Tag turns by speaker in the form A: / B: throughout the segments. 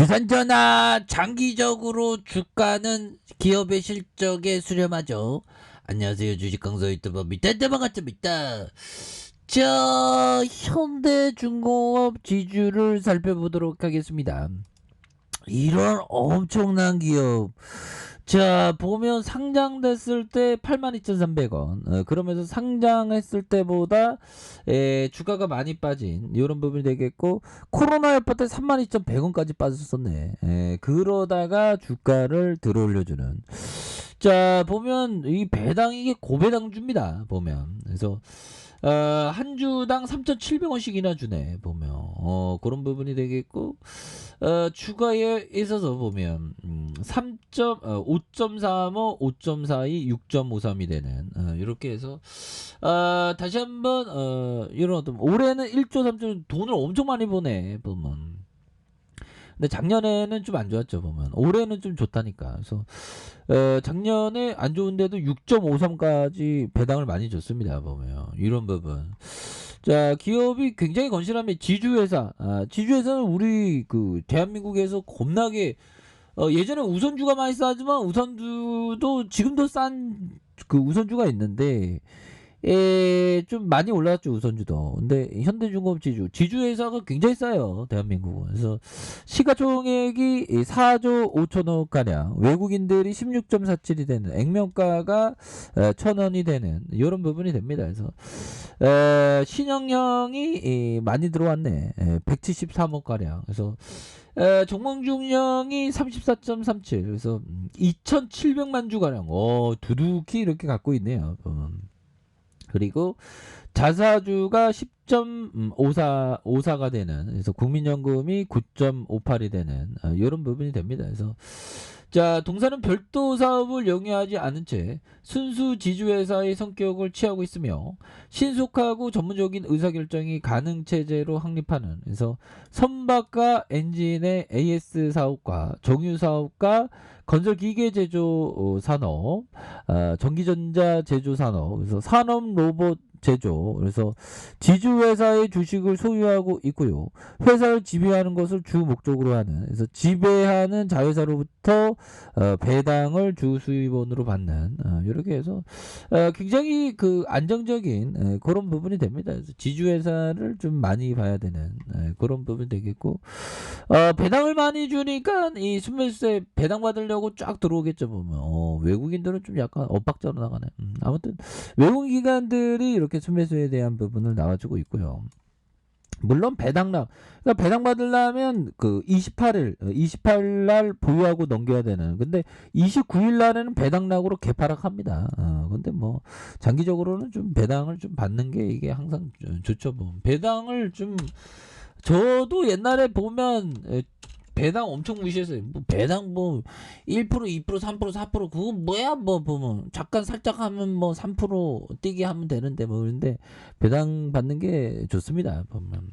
A: 주산전화 장기적으로 주가는 기업의 실적에 수렴하죠. 안녕하세요. 주식강사 유튜버 밑단대방같습니다. 자, 현대중공업 지주를 살펴보도록 하겠습니다. 이런 엄청난 기업. 자, 보면 상장됐을 때 82,300원. 그러면서 상장했을 때보다 주가가 많이 빠진 이런 부분이 되겠고, 코로나 여파 때 32,100원까지 빠졌었네. 그러다가 주가를 들어올려주는. 자, 보면 이 배당 이게 고배당주입니다. 보면. 그래서 한 주당 3,700원씩이나 주네. 보면 그런 부분이 되겠고, 추가에 있어서 보면 5.35, 5.42, 6.53이 되는 이렇게 해서 다시 한번 이런 어떤 올해는 1조 3조 돈을 엄청 많이 보내 보면. 근데 작년에는 좀 안 좋았죠 보면. 올해는 좀 좋다니까. 그래서 작년에 안 좋은데도 6.53까지 배당을 많이 줬습니다 보면. 이런 부분. 자, 기업이 굉장히 건실하면 지주회사. 지주회사는 우리 그 대한민국에서 겁나게 예전에 우선주가 많이 싸지만 우선주도 지금도 싼 그 우선주가 있는데 좀 많이 올랐죠 우선주도. 근데 현대중공업 지주회사가 굉장히 싸요 대한민국은. 그래서 시가총액이 4조 5천억 가량, 외국인들이 16.47이 되는, 액면가가 1,000원이 되는 이런 부분이 됩니다. 그래서 신영형이 많이 들어왔네. 173억 가량. 그래서 정몽중령이 34.37, 그래서 2,700만 주 가량. 두둑히 이렇게 갖고 있네요. 그리고 자사주가 10.54가 되는, 그래서 국민연금이 9.58이 되는 이런 부분이 됩니다. 그래서 자, 동사는 별도 사업을 영위하지 않은 채 순수 지주회사의 성격을 취하고 있으며 신속하고 전문적인 의사결정이 가능 체제로 확립하는, 그래서 선박과 엔진의 AS 사업과 정유 사업과 건설기계 제조 산업, 전기전자 제조 산업, 그래서 산업 로봇 제조, 그래서 지주회사의 주식을 소유하고 있고요. 회사를 지배하는 것을 주 목적으로 하는, 그래서 지배하는 자회사로부터 배당을 주 수입원으로 받는, 이렇게 해서 굉장히 그 안정적인 그런 부분이 됩니다. 그래서 지주회사를 좀 많이 봐야 되는 그런 부분이 되겠고, 배당을 많이 주니까 이 순매수세 배당 받으려고 쫙 들어오겠죠 보면. 외국인들은 좀 약간 엇박자로 나가네. 아무튼 외국 기관들이 이렇게 순매수에 대한 부분을 나와주고 있고요. 물론 배당락, 그러니까 배당 받으려면 그 28일 날 보유하고 넘겨야 되는. 근데 29일 날에는 배당락으로 개파락합니다. 근데 뭐 장기적으로는 좀 배당을 좀 받는 게 이게 항상 좋죠. 뭐 배당을 좀, 저도 옛날에 보면 배당 엄청 무시했어요. 뭐 배당 뭐 1%, 2%, 3%, 4% 그거 뭐야 뭐 보면 잠깐 살짝 하면 뭐 3% 뛰게 하면 되는데 뭐. 그런데 배당 받는 게 좋습니다 보면.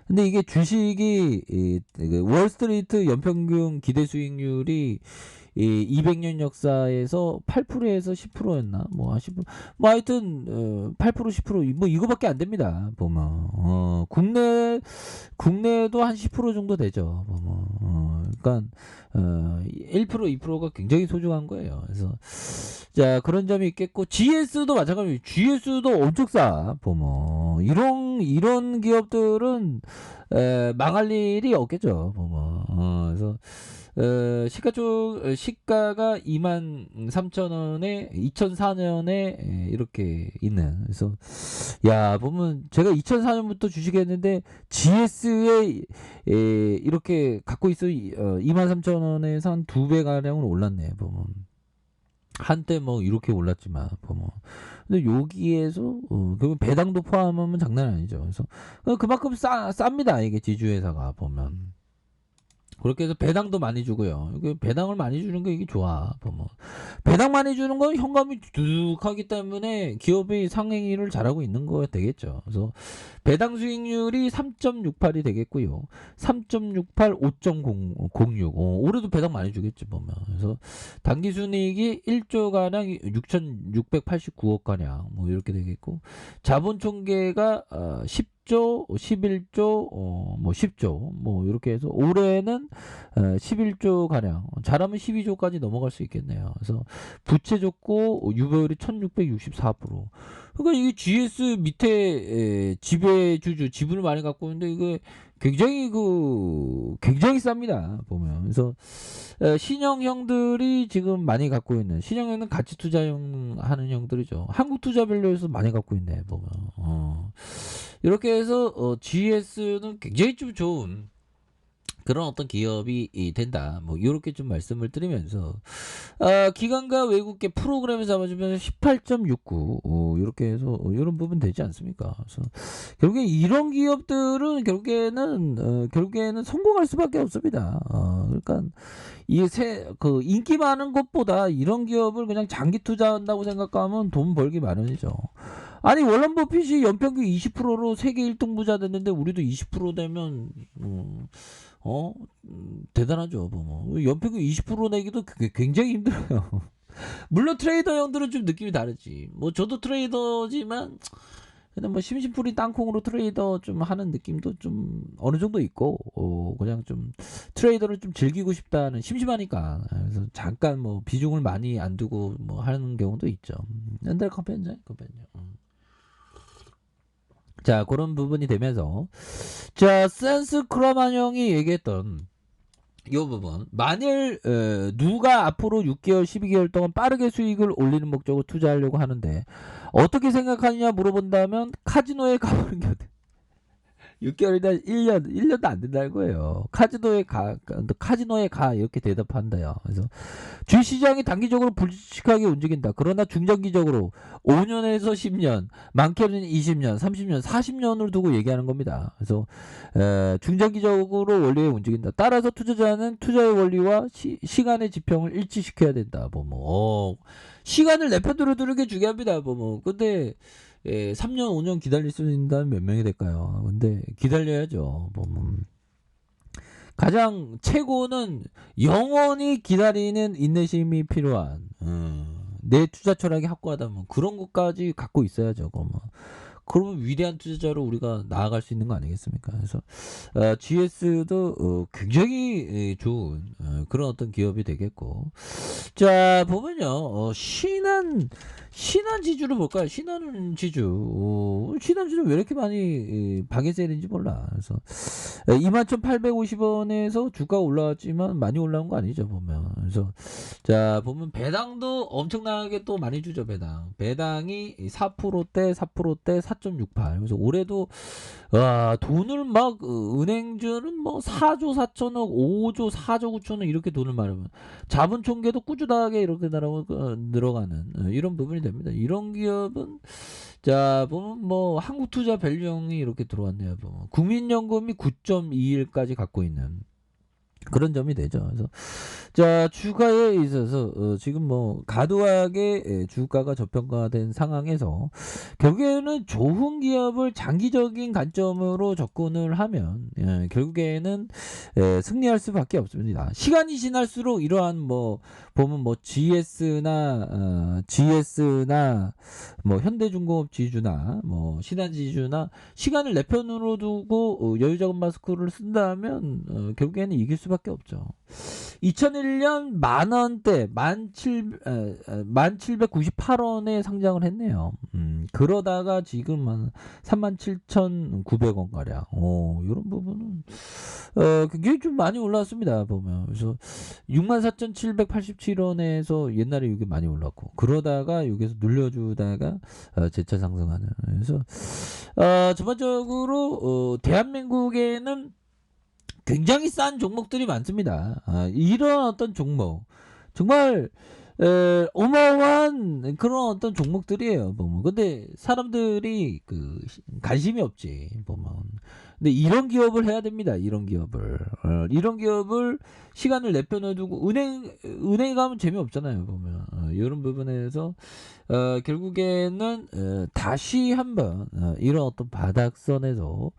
A: 근데 이게 주식이 월스트리트 연평균 기대 수익률이 이 200년 역사에서 8%에서 10%였나? 뭐 10%. 뭐 하여튼 8% 10% 뭐 이거밖에 안 됩니다. 보면 국내도 한 10% 정도 되죠. 보면 그러니까 1% 2%가 굉장히 소중한 거예요. 그래서 자, 그런 점이 있겠고, GS도 마찬가지로 GS도 엄청 싸. 보면 이런 기업들은 망할 일이 없겠죠. 보면 그래서 시가가 23,000원에 2004년에 이렇게 있는. 그래서 야, 보면 제가 2004년부터 주식했는데 GS에 이렇게 갖고 있어. 23,000원에서 한 2배 가량으로 올랐네 보면. 한때 뭐 이렇게 올랐지만 보면. 근데 여기에서 그 배당도 포함하면 장난 아니죠. 그래서 그만큼 쌉니다 이게 지주회사가 보면. 그렇게 해서 배당도 많이 주고요. 이게 배당을 많이 주는 게 이게 좋아. 보면 배당 많이 주는 건 현금이 두둑하기 때문에 기업이 상행위를 잘하고 있는 거 되겠죠. 그래서 배당 수익률이 3.68이 되겠고요. 3.68, 5.06. 올해도 배당 많이 주겠지 보면. 그래서 당기 순이익이 1조 가량 6,689억 가량 뭐 이렇게 되겠고, 자본 총계가 10조, 11조, 뭐 10조, 뭐 이렇게 해서 올해는 11조 가량, 잘하면 12조까지 넘어갈 수 있겠네요. 그래서 부채 좋고 유보율이 1664%. 그러니까 이게 GS 밑에 지배주주 지분을 많이 갖고 있는데 이게 굉장히 쌉니다 보면. 그래서 신형형들이 지금 많이 갖고 있는, 신형형은 가치 투자형 하는 형들이죠. 한국투자밸류에서 많이 갖고 있네 보면. 이렇게 해서 GS는 굉장히 좀 좋은 그런 어떤 기업이 된다. 뭐 이렇게 좀 말씀을 드리면서 기관과 외국계 프로그램을 잡아주면 18.69 이렇게 해서 이런 부분 되지 않습니까? 그래서 결국에 이런 기업들은 결국에는 성공할 수밖에 없습니다. 그러니까 그 인기 많은 것보다 이런 기업을 그냥 장기 투자한다고 생각하면 돈 벌기 마련이죠. 아니 워런 버핏이 연평균 20%로 세계 1등 부자 됐는데 우리도 20% 되면 대단하죠. 뭐 연평균 20% 내기도 굉장히 힘들어요. 물론 트레이더 형들은 좀 느낌이 다르지. 뭐 저도 트레이더지만 근데 뭐 심심풀이 땅콩으로 트레이더 좀 하는 느낌도 좀 어느 정도 있고 그냥 좀 트레이더를 좀 즐기고 싶다는, 심심하니까 그래서 잠깐 뭐 비중을 많이 안 두고 뭐 하는 경우도 있죠. 옛날 커피한잔. 자, 그런 부분이 되면서 자, 센스 크로만 형이 얘기했던 이 부분, 만일 누가 앞으로 6개월 12개월 동안 빠르게 수익을 올리는 목적으로 투자하려고 하는데 어떻게 생각하느냐 물어본다면 카지노에 가보는 게 어때? 6개월이나 1년도 안 된다는 거예요. 카지노에 가 이렇게 대답한다요. 그래서 주식시장이 단기적으로 불식하게 움직인다. 그러나 중장기적으로 5년에서 10년, 많게는 20년, 30년, 40년을 두고 얘기하는 겁니다. 그래서 중장기적으로 원리에 움직인다. 따라서 투자자는 투자의 원리와 시간의 지평을 일치시켜야 된다. 시간을 내 편으로 두는 게 중요합니다. 근데 3년, 5년 기다릴 수 있다면 몇 명이 될까요? 근데 기다려야죠. 가장 최고는 영원히 기다리는 인내심이 필요한, 내 투자 철학이 확고하다면 그런 것까지 갖고 있어야죠. 그러면 위대한 투자자로 우리가 나아갈 수 있는 거 아니겠습니까? 그래서 GS도 굉장히 좋은 그런 어떤 기업이 되겠고, 자 보면요, 신한 지주를 볼까요? 신한 지주 왜 이렇게 많이 박에 세일인지 몰라. 그래서 21,850원에서 주가가 올라왔지만 많이 올라온 거 아니죠 보면. 그래서 자 보면 배당도 엄청나게 또 많이 주죠. 배당이 4%대 4.68. 그래서 올해도 돈을 막 은행주는 뭐 4조 4천억, 5조 4조 9천억 이렇게 돈을 말하면 자본 총계도 꾸준하게 이렇게 늘어가는 이런 부분이 됩니다. 이런 기업은 자 보면 뭐 한국투자밸류형이 이렇게 들어왔네요. 국민연금이 9.21까지 갖고 있는 그런 점이 되죠. 그래서 자 주가에 있어서 지금 뭐 과도하게 주가가 저평가된 상황에서 결국에는 좋은 기업을 장기적인 관점으로 접근을 하면 결국에는 승리할 수밖에 없습니다. 시간이 지날수록 이러한 보면 GS나 뭐 현대중공업 지주나 뭐 신한지주나 시간을 내 편으로 두고 여유자금 마스크를 쓴다면 결국에는 이길 수밖에 없죠. 2001년 만원대 1798원에 상장을 했네요. 그러다가 지금 한 37,900원 가량. 이런 부분은 굉장히 좀 많이 올랐습니다 보면. 그래서 64,787원에서 옛날에 이게 많이 올랐고, 그러다가 여기서 눌려주다가 재차 상승하는. 그래서 전반적으로 대한민국에는 굉장히 싼 종목들이 많습니다. 이런 어떤 종목 정말 어마어마한 그런 어떤 종목들이에요 보면. 근데 사람들이 관심이 없지 보면. 근데 이런 기업을 해야 됩니다. 이런 기업을. 이런 기업을 시간을 내빼놔두고 은행에 가면 재미없잖아요. 보면. 이런 부분에서 결국에는 다시 한번 이런 어떤 바닥선에서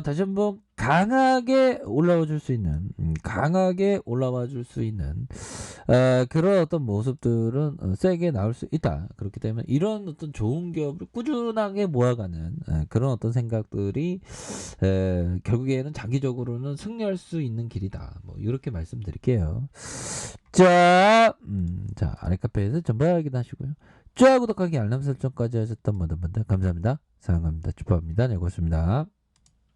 A: 다시 한번 강하게 올라와 줄 수 있는 강하게 올라와 줄 수 있는 그런 어떤 모습들은 세게 나올 수 있다. 그렇기 때문에 이런 어떤 좋은 기업을 꾸준하게 모아가는 그런 어떤 생각들이 결국에는 장기적으로는 승리할 수 있는 길이다. 뭐 이렇게 말씀드릴게요. 자, 아랫카페에서 전부 확인하시고요. 좋아요, 구독하기, 알람 설정까지 하셨던 모든 분들 감사합니다. 사랑합니다. 축복합니다. 네, 고맙습니다.